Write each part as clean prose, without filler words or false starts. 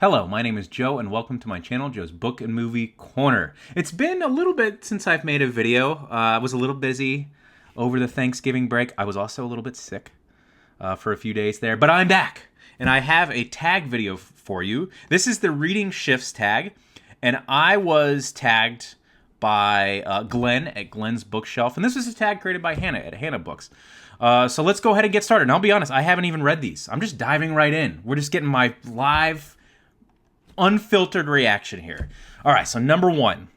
Hello, my name is Joe, and welcome to my channel, Joe's Book and Movie Corner. It's been a little bit since I've made a video. I was a little busy over the Thanksgiving break. I was also a little bit sick for a few days there, but I'm back, and I have a tag video for you. This is the Reading Shifts tag, and I was tagged by Glenn at Glenn's Bookshelf, and this is a tag created by Hannah at Hannah Books. So let's go ahead and get started. And I'll be honest, I haven't even read these. I'm just diving right in. We're just getting my live unfiltered reaction here. All right, so number one,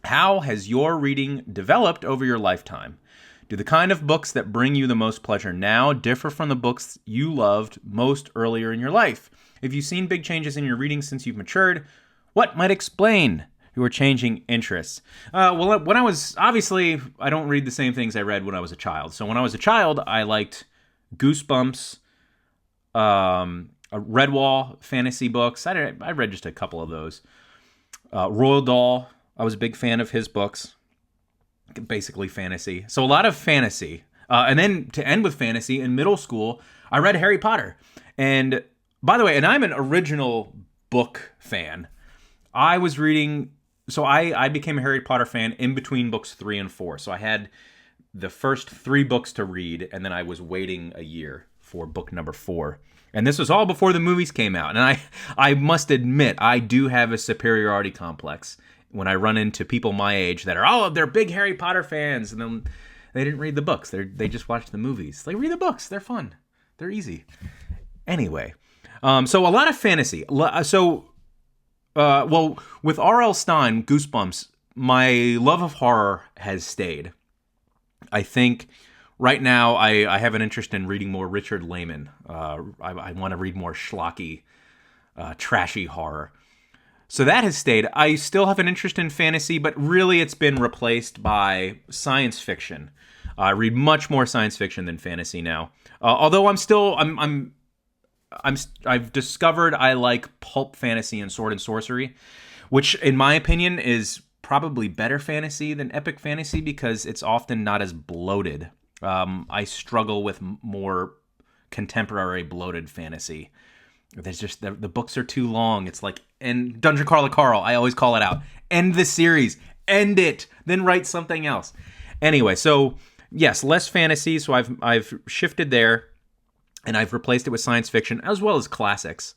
how has your reading developed over your lifetime? Do the kind of books that bring you the most pleasure now differ from the books you loved most earlier in your life? If you've seen big changes in your reading since you've matured, what might explain your changing interests? Well, when I was, obviously, I don't read the same things I read when I was a child. So when I was a child, I liked Goosebumps, Redwall fantasy books. I read just a couple of those. Roald Dahl, I was a big fan of his books. Basically fantasy. So a lot of fantasy. And then to end with fantasy, in middle school, I read Harry Potter. And by the way, and I'm an original book fan. I was reading, so I became a Harry Potter fan in between books 3 and 4. So I had the first 3 books to read, and then I was waiting a year for book number 4. And this was all before the movies came out. And I must admit, I do have a superiority complex when I run into people my age that are, they're big Harry Potter fans. And then they didn't read the books. They just watched the movies. Like, read the books. They're fun. They're easy. Anyway, so a lot of fantasy. Well, with R.L. Stine, Goosebumps, my love of horror has stayed. I think right now, I have an interest in reading more Richard Lehman. I want to read more schlocky, trashy horror. So that has stayed. I still have an interest in fantasy, but really it's been replaced by science fiction. I read much more science fiction than fantasy now. Although I've discovered I like pulp fantasy and sword and sorcery, which in my opinion is probably better fantasy than epic fantasy because it's often not as bloated. I struggle with more contemporary bloated fantasy. There's just, the books are too long. It's like, and Dungeon Crawler Carl, I always call it out. End the series. End it. Then write something else. Anyway, so yes, less fantasy. So I've shifted there, and I've replaced it with science fiction as well as classics.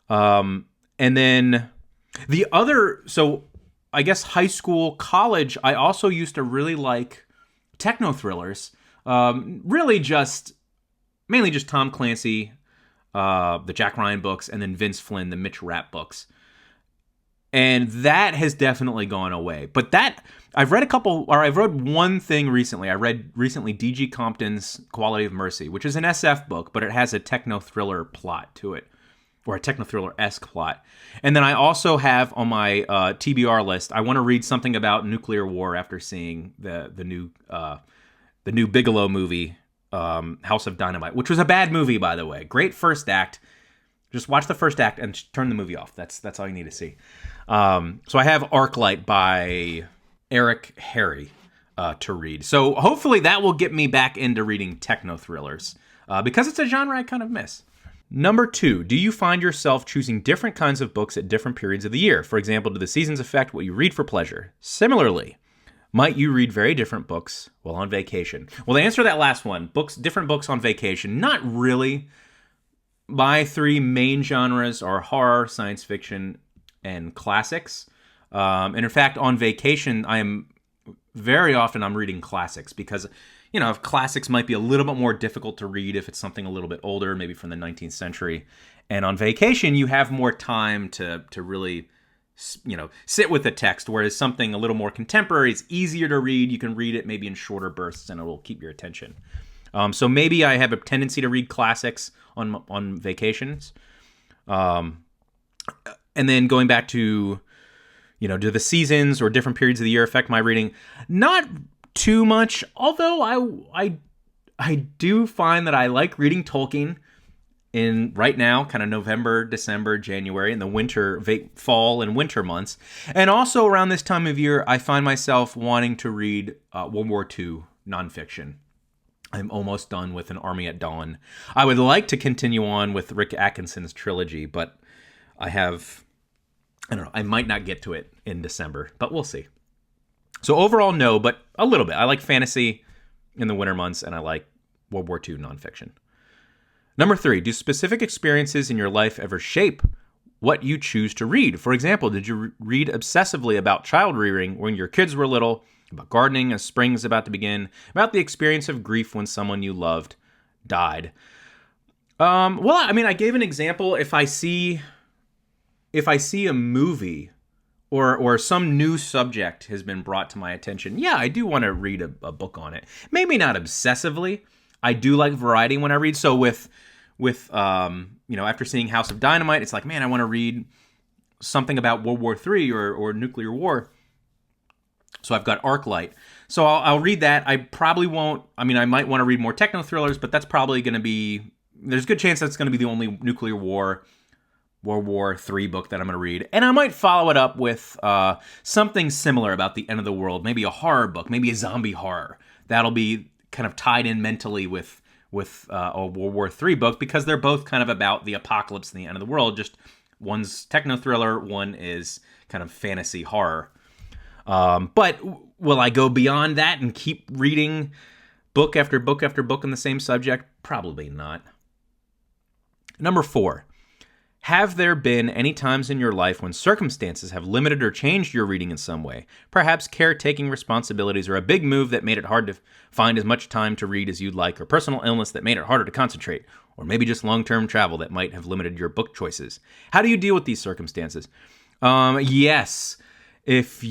And then the other, so I guess high school, college, I also used to really like techno thrillers. Really mainly just Tom Clancy, the Jack Ryan books, and then Vince Flynn, the Mitch Rapp books. And that has definitely gone away. But I've read one thing recently. I read recently D.G. Compton's Quality of Mercy, which is an SF book, but it has a techno thriller plot to it, or a techno thriller-esque plot. And then I also have on my TBR list, I want to read something about nuclear war after seeing the new Bigelow movie, House of Dynamite, which was a bad movie, by the way. Great first act. Just watch the first act and turn the movie off. That's all you need to see. So I have Arclight by Eric Harry to read. So hopefully that will get me back into reading techno thrillers because it's a genre I kind of miss. Number 2, do you find yourself choosing different kinds of books at different periods of the year? For example, do the seasons affect what you read for pleasure? Similarly, might you read very different books while on vacation? Well, to answer that last one, different books on vacation, not really. My 3 main genres are horror, science fiction, and classics. And in fact, on vacation, I'm reading classics because, if classics might be a little bit more difficult to read if it's something a little bit older, maybe from the 19th century. And on vacation, you have more time to really sit with the text, whereas something a little more contemporary is easier to read. You can read it maybe in shorter bursts, and it will keep your attention. So maybe I have a tendency to read classics on vacations. And then going back to, do the seasons or different periods of the year affect my reading? Not too much, although I do find that I like reading Tolkien in right now, kind of November, December, January, in the winter, fall and winter months. And also around this time of year, I find myself wanting to read World War II nonfiction. I'm almost done with An Army at Dawn. I would like to continue on with Rick Atkinson's trilogy, but I have, I don't know, I might not get to it in December, but we'll see. So overall, no, but a little bit. I like fantasy in the winter months, and I like World War II nonfiction. Number 3, do specific experiences in your life ever shape what you choose to read? For example, did you read obsessively about child rearing when your kids were little, about gardening as spring is about to begin, about the experience of grief when someone you loved died? Well, I mean, I gave an example. If I see a movie or some new subject has been brought to my attention, yeah, I do want to read a book on it. Maybe not obsessively. I do like variety when I read. So with after seeing House of Dynamite, it's like, man, I want to read something about World War III or nuclear war. So I've got Arclight. So I'll read that. I probably won't. I mean, I might want to read more techno thrillers, but that's probably going to be. There's a good chance that's going to be the only nuclear war, World War III book that I'm going to read. And I might follow it up with something similar about the end of the world. Maybe a horror book, maybe a zombie horror. That'll be kind of tied in mentally with a World War III book, because they're both kind of about the apocalypse and the end of the world. Just one's techno thriller, one is kind of fantasy horror. But will I go beyond that and keep reading book after book after book on the same subject? Probably not. Number 4, have there been any times in your life when circumstances have limited or changed your reading in some way? Perhaps caretaking responsibilities or a big move that made it hard to find as much time to read as you'd like, or personal illness that made it harder to concentrate, or maybe just long-term travel that might have limited your book choices. How do you deal with these circumstances? Yes. If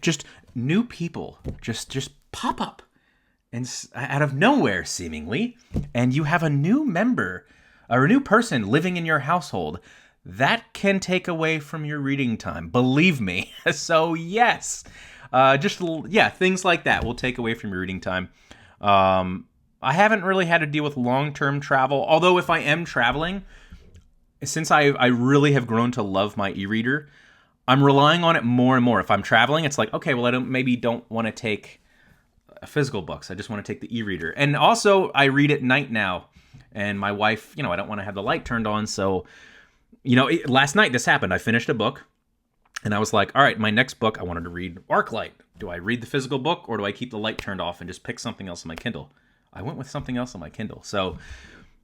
just new people just pop up and out of nowhere seemingly, and you have a new member or a new person living in your household, that can take away from your reading time. Believe me. So yes, things like that will take away from your reading time. I haven't really had to deal with long-term travel, although if I am traveling, since I really have grown to love my e-reader, I'm relying on it more and more. If I'm traveling, it's like, okay, well, I don't want to take physical books. I just want to take the e-reader. And also, I read at night now. And my wife, I don't want to have the light turned on. So, last night this happened. I finished a book, and I was like, all right, my next book, I wanted to read Arclight. Do I read the physical book, or do I keep the light turned off and just pick something else on my Kindle? I went with something else on my Kindle. So,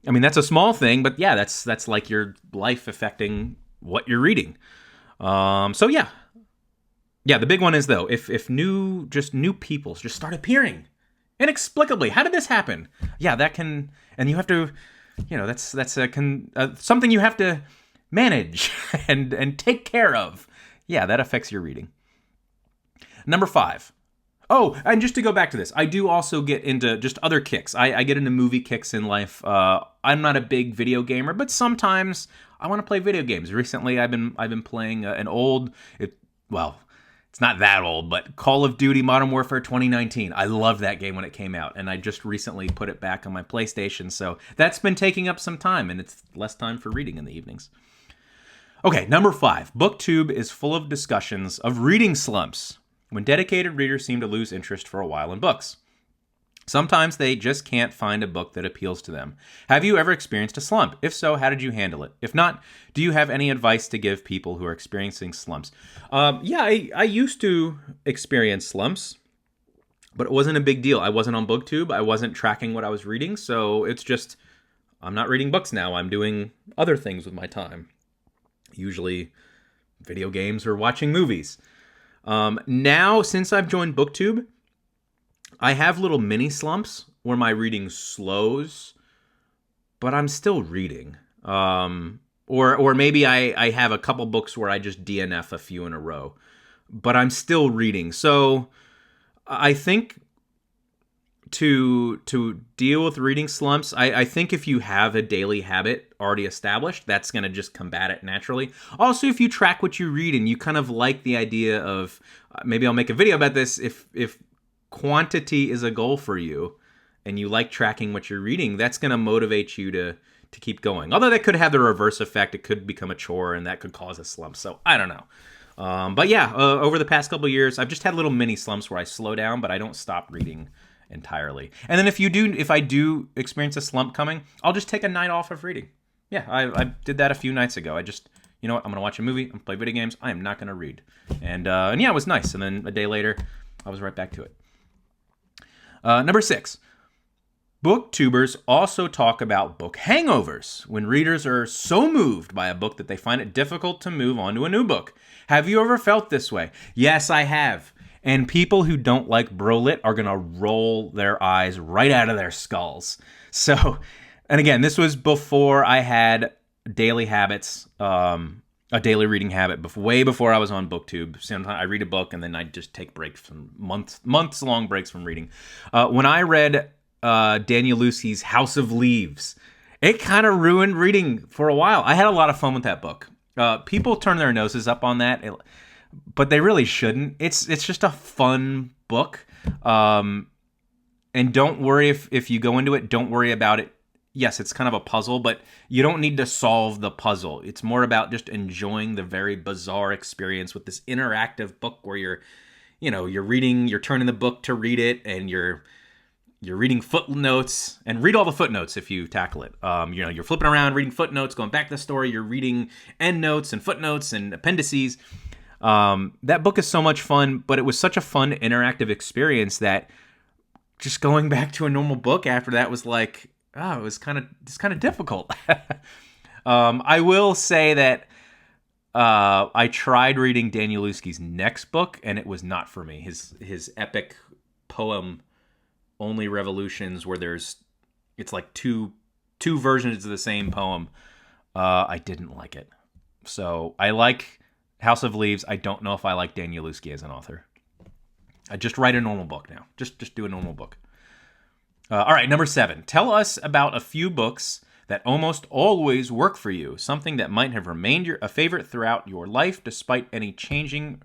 I mean, that's a small thing, but yeah, that's like your life affecting what you're reading. So yeah. Yeah, the big one is, though, if new people just start appearing inexplicably. How did this happen? Yeah, that can, and you have to, that's something you have to manage and take care of. Yeah, that affects your reading. Number 5. Oh, and just to go back to this, I do also get into just other kicks. I get into movie kicks in life. I'm not a big video gamer, but sometimes I want to play video games. Recently, I've been playing an old, it's not that old, but Call of Duty Modern Warfare 2019. I loved that game when it came out, and I just recently put it back on my PlayStation, so that's been taking up some time, and it's less time for reading in the evenings. Okay, number 5. BookTube is full of discussions of reading slumps, when dedicated readers seem to lose interest for a while in books. Sometimes they just can't find a book that appeals to them. Have you ever experienced a slump? If so, how did you handle it? If not, do you have any advice to give people who are experiencing slumps? I used to experience slumps, but it wasn't a big deal. I wasn't on BookTube. I wasn't tracking what I was reading, so it's just, I'm not reading books now. I'm doing other things with my time. Usually video games or watching movies. Now, since I've joined BookTube, I have little mini slumps where my reading slows, but I'm still reading. Or maybe I have a couple books where I just DNF a few in a row, but I'm still reading. So I think to deal with reading slumps, I think if you have a daily habit already established, that's going to just combat it naturally. Also, if you track what you read and you kind of like the idea of, maybe I'll make a video about this, if quantity is a goal for you and you like tracking what you're reading, that's going to motivate you to keep going. Although that could have the reverse effect. It could become a chore and that could cause a slump. So I don't know. But yeah, over the past couple of years, I've just had little mini slumps where I slow down, but I don't stop reading entirely. And then if I do experience a slump coming, I'll just take a night off of reading. Yeah, I did that a few nights ago. I just, you know what, I'm going to watch a movie, I'm going to play video games, I am not going to read. And yeah, it was nice. And then a day later, I was right back to it. Number 6. Booktubers also talk about book hangovers, when readers are so moved by a book that they find it difficult to move on to a new book. Have you ever felt this way? Yes, I have. And people who don't like brolit are going to roll their eyes right out of their skulls. So, and again, this was before I had daily habits, a daily reading habit, way before I was on BookTube. Sometimes I read a book and then I just take breaks from months-long breaks from reading. When I read Danielewski's House of Leaves, it kind of ruined reading for a while. I had a lot of fun with that book. People turn their noses up on that, but they really shouldn't. It's just a fun book. And don't worry if you go into it, don't worry about it. Yes, it's kind of a puzzle, but you don't need to solve the puzzle. It's more about just enjoying the very bizarre experience with this interactive book where you're reading, you're turning the book to read it, and you're reading footnotes, and read all the footnotes if you tackle it. You're flipping around, reading footnotes, going back to the story, you're reading endnotes and footnotes and appendices. That book is so much fun, but it was such a fun interactive experience that just going back to a normal book after that was like, it was kind of difficult. I will say that I tried reading Danielewski's next book, and it was not for me. His epic poem, Only Revolutions, where it's like two versions of the same poem. I didn't like it. So I like House of Leaves. I don't know if I like Danielewski as an author. I just write a normal book now. Just do a normal book. All right, number 7. Tell us about a few books that almost always work for you. Something that might have remained a favorite throughout your life despite any changing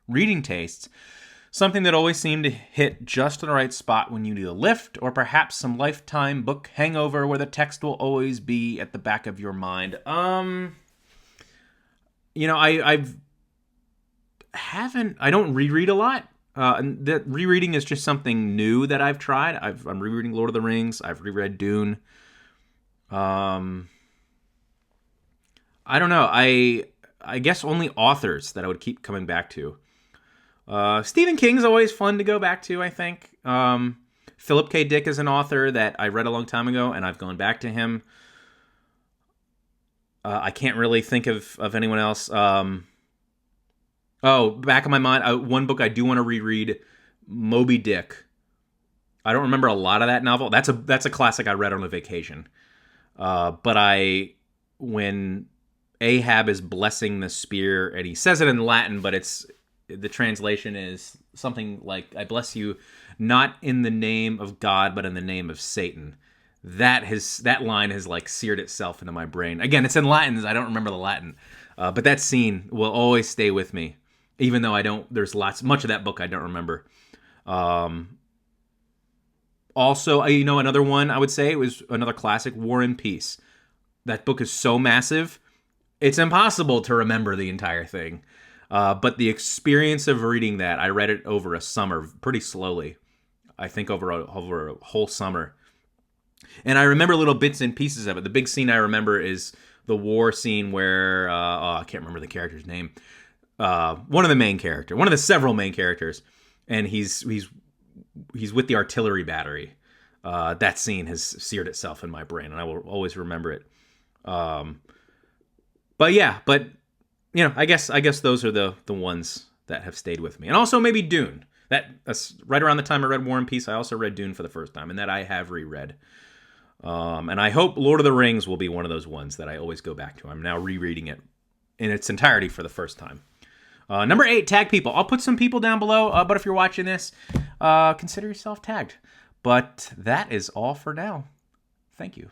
reading tastes. Something that always seemed to hit just the right spot when you need a lift, or perhaps some lifetime book hangover where the text will always be at the back of your mind. I don't reread a lot. And that rereading is just something new that I've tried. I'm rereading Lord of the Rings. I've reread Dune. I don't know. I guess only authors that I would keep coming back to. Stephen King's always fun to go back to, I think. Philip K. Dick is an author that I read a long time ago, and I've gone back to him. I can't really think of anyone else. Back in my mind, one book I do want to reread, Moby Dick. I don't remember a lot of that novel. That's a classic I read on a vacation. But when Ahab is blessing the spear, and he says it in Latin, but the translation is something like, I bless you not in the name of God, but in the name of Satan. That line has like seared itself into my brain. Again, it's in Latin. I don't remember the Latin. But that scene will always stay with me. Even though there's much of that book I don't remember. Also, another one I would say, it was another classic, War and Peace. That book is so massive, it's impossible to remember the entire thing. But the experience of reading that, I read it over a summer, pretty slowly. I think over a whole summer. And I remember little bits and pieces of it. The big scene I remember is the war scene where, I can't remember the character's name. One of the several main characters, and he's with the artillery battery. That scene has seared itself in my brain, and I will always remember it. I guess those are the ones that have stayed with me, and also maybe Dune. That's right around the time I read War and Peace. I also read Dune for the first time, and that I have reread. And I hope Lord of the Rings will be one of those ones that I always go back to. I'm now rereading it in its entirety for the first time. Number 8, tag people. I'll put some people down below, but if you're watching this, consider yourself tagged. But that is all for now. Thank you.